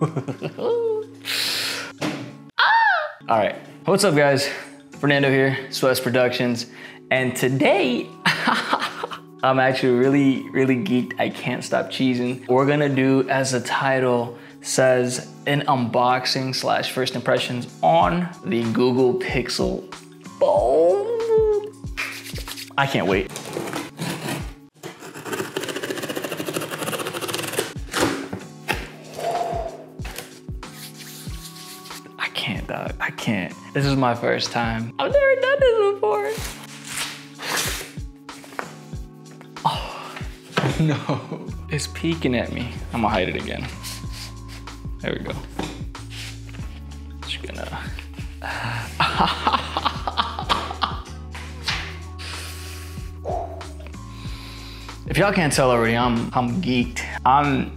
All right, what's up guys? Fernando here, Sweats Productions. And today, I'm actually really geeked. I can't stop cheesing. We're gonna do, as the title says, an unboxing / first impressions on the Google Pixel Fold. I can't wait. I can't, dog. I can't. This is my first time. I've never done this before. Oh, no. It's peeking at me. I'm gonna hide it again. There we go. Just gonna. If y'all can't tell already, I'm geeked. I'm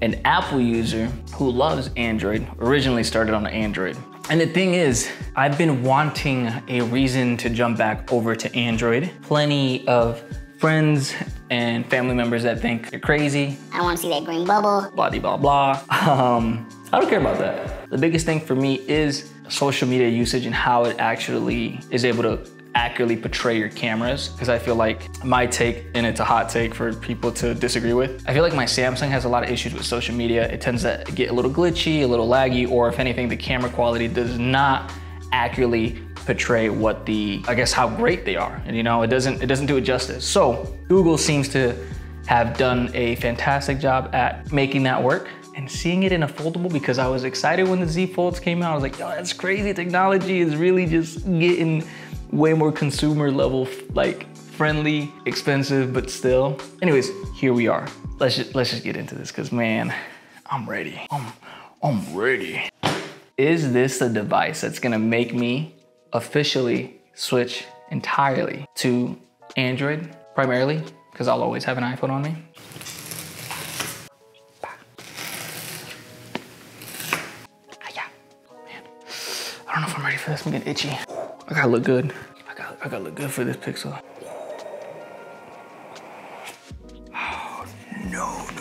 an Apple user who loves Android, originally started on Android. And the thing is, I've been wanting a reason to jump back over to Android. Plenty of friends and family members that think you're crazy. I don't want to see that green bubble. Blah, blah, blah. I don't care about that. The biggest thing for me is social media usage and how it actually is able to accurately portray your cameras. Because I feel like my take, and it's a hot take for people to disagree with, I feel like my Samsung has a lot of issues with social media. It tends to get a little glitchy, a little laggy, or if anything, the camera quality does not accurately portray what I guess how great they are. And you know, it doesn't do it justice. So Google seems to have done a fantastic job at making that work. And seeing it in a foldable, because I was excited when the Z Folds came out. I was like, yo, that's crazy. Technology is really just getting way more consumer level, like friendly, expensive, but still. Anyways, here we are. Let's just get into this, because man, I'm ready. I'm ready. Is this a device that's gonna make me officially switch entirely to Android, primarily, because I'll always have an iPhone on me? I don't know if I'm ready for this. I'm getting itchy. I gotta look good. I gotta look good for this Pixel. Oh, no. No.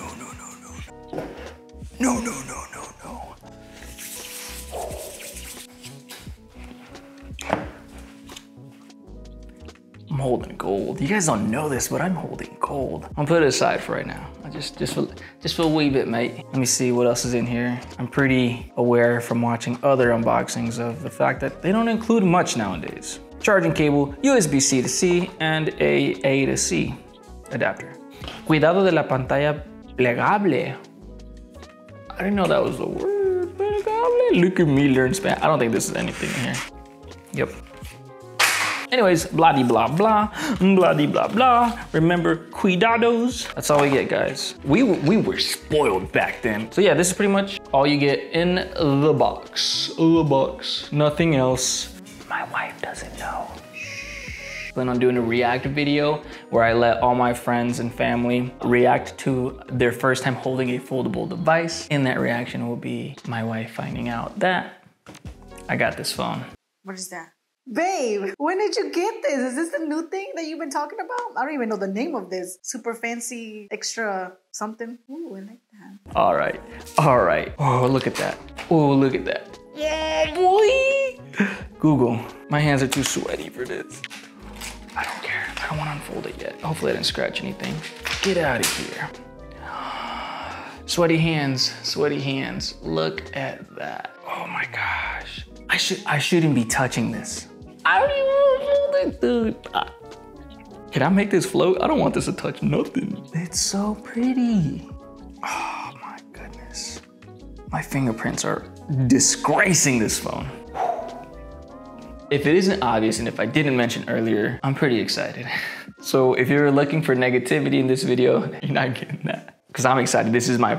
I'm holding gold. You guys don't know this, but I'm holding gold. I'm gonna put it aside for right now. Just for a wee bit, mate. Let me see what else is in here. I'm pretty aware from watching other unboxings of the fact that they don't include much nowadays. Charging cable, USB-C to C, and A to C adapter. Cuidado de la pantalla plegable. I didn't know that was the word, plegable. Look at me learn Spanish. I don't think this is anything in here. Yep. Anyways, blah-de-blah blah, blah-de-blah blah. Remember, cuidados. That's all we get, guys. We were spoiled back then. So yeah, this is pretty much all you get in the box. Nothing else. My wife doesn't know. Shh. Plan on doing a react video where I let all my friends and family react to their first time holding a foldable device. In that reaction will be my wife finding out that I got this phone. What is that? Babe, when did you get this? Is this the new thing that you've been talking about? I don't even know the name of this. Super fancy, extra something. Ooh, I like that. All right. Oh, look at that. Oh, look at that. Yeah, boy. Google, my hands are too sweaty for this. I don't care. I don't want to unfold it yet. Hopefully I didn't scratch anything. Get out of here. Sweaty hands. Look at that. Oh my gosh. I shouldn't be touching this. I don't even want to hold it, dude. Can I make this float? I don't want this to touch nothing. It's so pretty. Oh my goodness. My fingerprints are disgracing this phone. If it isn't obvious, and if I didn't mention earlier, I'm pretty excited. So if you're looking for negativity in this video, you're not getting that. Because I'm excited. This is my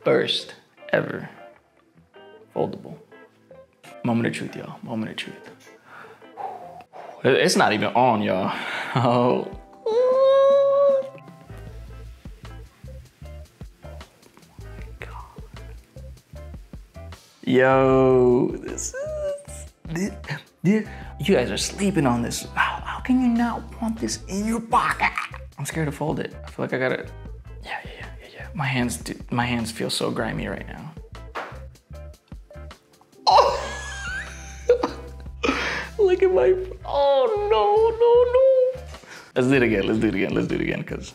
first ever foldable. Moment of truth, y'all. Moment of truth. It's not even on, y'all. Oh. Yo, this is... You guys are sleeping on this. How can you not want this in your pocket? I'm scared to fold it. I feel like I gotta... Yeah. My hands feel so grimy right now. life. Oh, no. Let's do it again, because.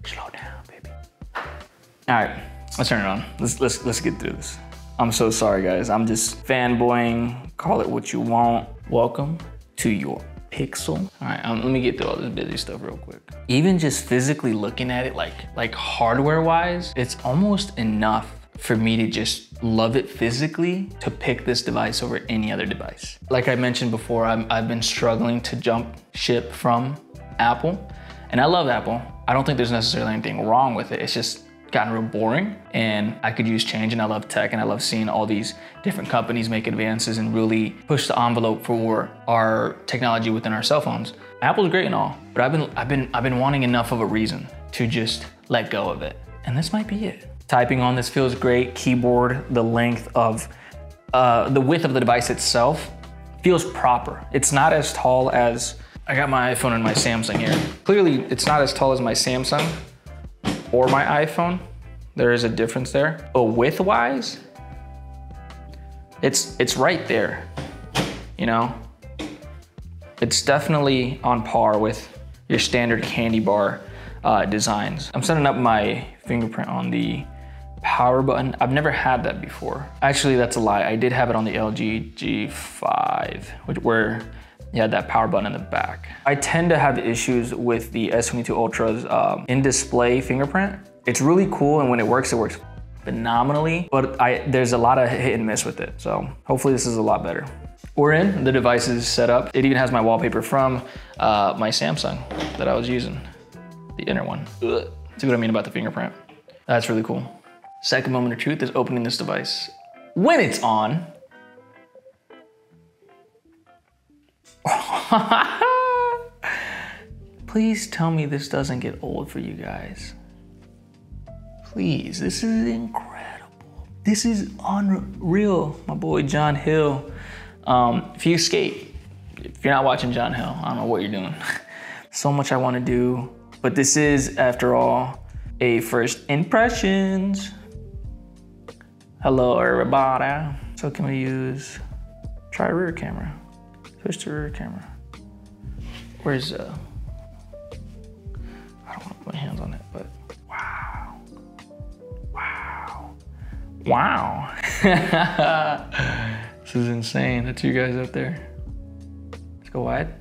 Slow down, baby. All right, let's turn it on. Let's get through this. I'm so sorry, guys. I'm just fanboying, call it what you want. Welcome to your Pixel. All right, let me get through all this busy stuff real quick. Even just physically looking at it, like hardware-wise, it's almost enough for me to just love it physically to pick this device over any other device. Like I mentioned before, I've been struggling to jump ship from Apple, and I love Apple. I don't think there's necessarily anything wrong with it. It's just gotten real boring, and I could use change, and I love tech, and I love seeing all these different companies make advances and really push the envelope for our technology within our cell phones. Apple's great and all, but I've been wanting enough of a reason to just let go of it, and this might be it. Typing on this feels great. Keyboard, the width of the device itself feels proper. It's not as tall as, I got my iPhone and my Samsung here. Clearly, it's not as tall as my Samsung or my iPhone. There is a difference there. But width-wise, it's right there, you know? It's definitely on par with your standard candy bar designs. I'm setting up my fingerprint on the power button. I've never had that before. Actually, that's a lie. I did have it on the LG G5, where you had that power button in the back. I tend to have issues with the S22 Ultra's in-display fingerprint. It's really cool, and when it works phenomenally, but there's a lot of hit and miss with it. So hopefully this is a lot better. We're in, the device is set up. It even has my wallpaper from my Samsung that I was using, the inner one. Ugh. See what I mean about the fingerprint? That's really cool. Second moment of truth is opening this device. When it's on, please tell me this doesn't get old for you guys. Please, this is incredible. This is unreal. My boy John Hill. If you skate, if you're not watching John Hill, I don't know what you're doing. So much I want to do, but this is, after all, a first impressions. Hello, everybody. So can we try rear camera? Switch to rear camera. Where's, I don't want to put my hands on it, but wow. Wow. This is insane. That's you guys up there. Let's go wide.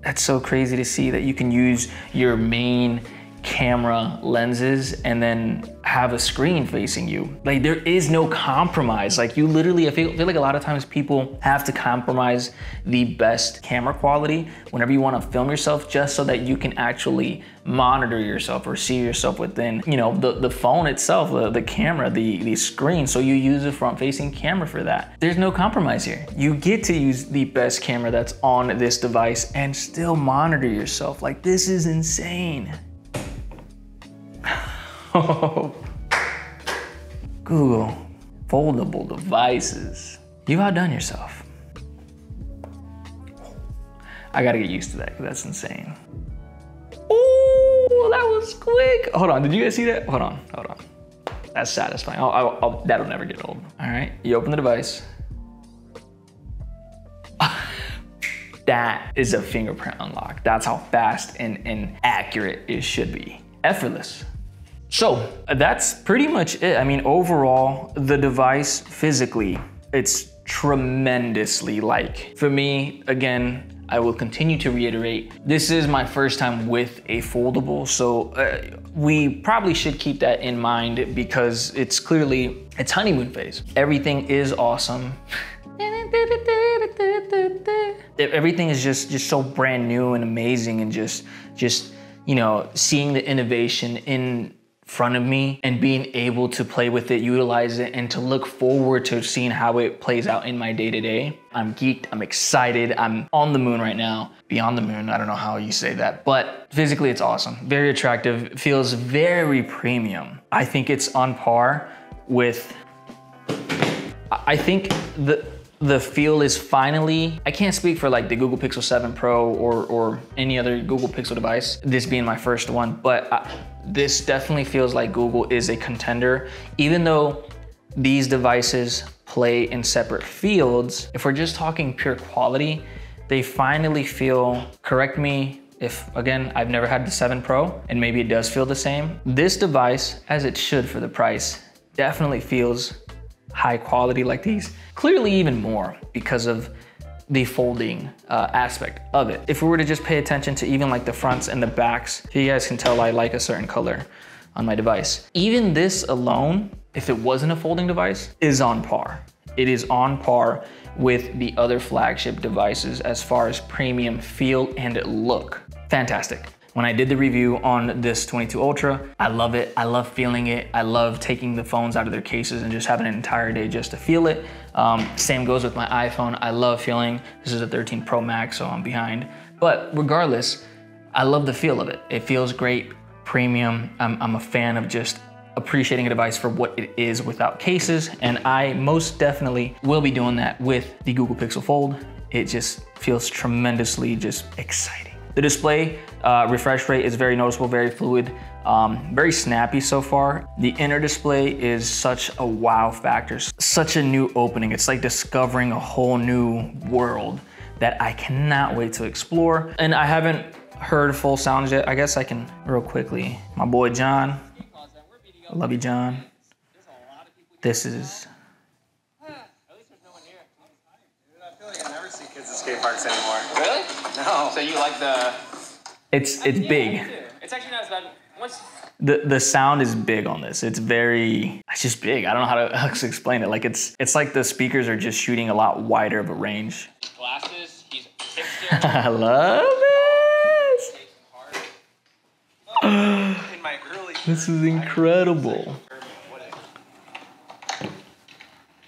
That's so crazy to see that you can use your main camera lenses and then have a screen facing you. Like, there is no compromise. Like, you literally, I feel like a lot of times people have to compromise the best camera quality whenever you want to film yourself, just so that you can actually monitor yourself or see yourself within, you know, the phone itself, the camera, the screen. So you use a front-facing camera for that. There's no compromise here. You get to use the best camera that's on this device and still monitor yourself. Like, this is insane. Google, foldable devices. You've outdone yourself. I gotta get used to that, because that's insane. Ooh, that was quick. Hold on, did you guys see that? Hold on. That's satisfying. That'll never get old. All right, you open the device. That is a fingerprint unlock. That's how fast and accurate it should be. Effortless. So that's pretty much it. I mean, overall, the device physically, it's tremendously like. For me, again, I will continue to reiterate, this is my first time with a foldable, so we probably should keep that in mind, because it's honeymoon phase. Everything is awesome. Everything is just so brand new and amazing, and just, you know, seeing the innovation in front of me and being able to play with it, utilize it, and to look forward to seeing how it plays out in my day-to-day. I'm geeked, I'm excited, I'm on the moon right now. Beyond the moon, I don't know how you say that, but physically it's awesome. Very attractive, feels very premium. I think it's on par with, I think the feel is finally, I can't speak for like the Google Pixel 7 Pro or any other Google Pixel device, this being my first one, but this definitely feels like Google is a contender. Even though these devices play in separate fields, if we're just talking pure quality, they finally feel, correct me if, again, I've never had the 7 Pro and maybe it does feel the same. This device, as it should for the price, definitely feels high quality like these. Clearly even more because of the folding aspect of it. If we were to just pay attention to even like the fronts and the backs, you guys can tell I like a certain color on my device. Even this alone, if it wasn't a folding device, is on par. It is on par with the other flagship devices as far as premium feel and look. Fantastic. When I did the review on this 22 Ultra, I love it. I love feeling it. I love taking the phones out of their cases and just having an entire day just to feel it. Same goes with my iPhone. I love feeling, this is a 13 Pro Max, so I'm behind. But regardless, I love the feel of it. It feels great, premium. I'm a fan of just appreciating a device for what it is without cases. And I most definitely will be doing that with the Google Pixel Fold. It just feels tremendously just exciting. The display refresh rate is very noticeable, very fluid, very snappy so far. The inner display is such a wow factor, such a new opening. It's like discovering a whole new world that I cannot wait to explore. And I haven't heard full sounds yet. I guess I can real quickly. My boy John, I love you, John. This is. I never see kids at skate parks anymore. Really? No. So you like the... It's big. It's actually not as bad. Once... The sound is big on this. It's just big. I don't know how to explain it. Like it's like the speakers are just shooting a lot wider of a range. Glasses, he's I love this. In my early... This is incredible.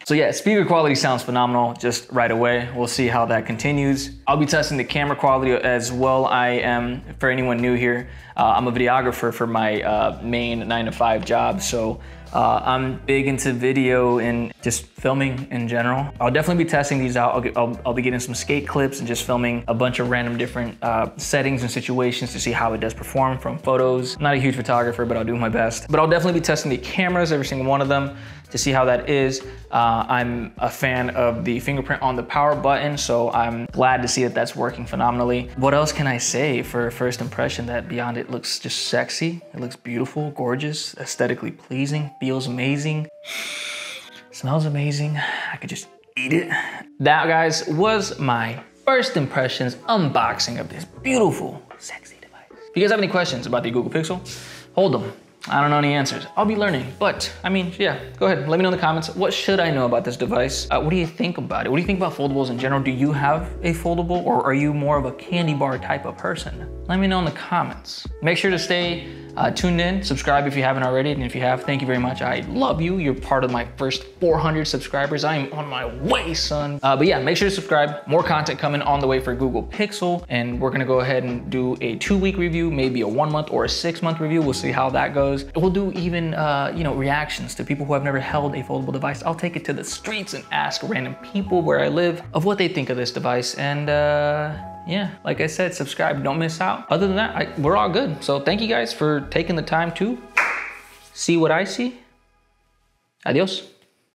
So yeah, speaker quality sounds phenomenal just right away. We'll see how that continues. I'll be testing the camera quality as well. I am, for anyone new here, I'm a videographer for my main 9-to-5 job. So I'm big into video and just filming in general. I'll definitely be testing these out. I'll be getting some skate clips and just filming a bunch of random different settings and situations to see how it does perform from photos. I'm not a huge photographer, but I'll do my best. But I'll definitely be testing the cameras, every single one of them, to see how that is. I'm a fan of the fingerprint on the power button, so I'm glad to see that that's working phenomenally. What else can I say for a first impression that beyond it looks just sexy? It looks beautiful, gorgeous, aesthetically pleasing, feels amazing, smells amazing. I could just eat it. That, guys, was my first impressions unboxing of this beautiful, sexy device. If you guys have any questions about the Google Pixel, hold them. I don't know any answers. I'll be learning, but I mean, yeah, go ahead. Let me know in the comments. What should I know about this device? What do you think about it? What do you think about foldables in general? Do you have a foldable, or are you more of a candy bar type of person? Let me know in the comments. Make sure to stay tuned in, subscribe if you haven't already, and if you have, thank you very much. I love you. You're part of my first 400 subscribers. I am on my way, son. But yeah, make sure to subscribe. More content coming on the way for Google Pixel, and we're gonna go ahead and do a 2-week review, maybe a 1-month or a 6-month review. We'll see how that goes. We'll do even reactions to people who have never held a foldable device. I'll take it to the streets and ask random people where I live of what they think of this device. And yeah, like I said, subscribe, don't miss out. Other than that, we're all good. So thank you guys for taking the time to see what I see. Adios.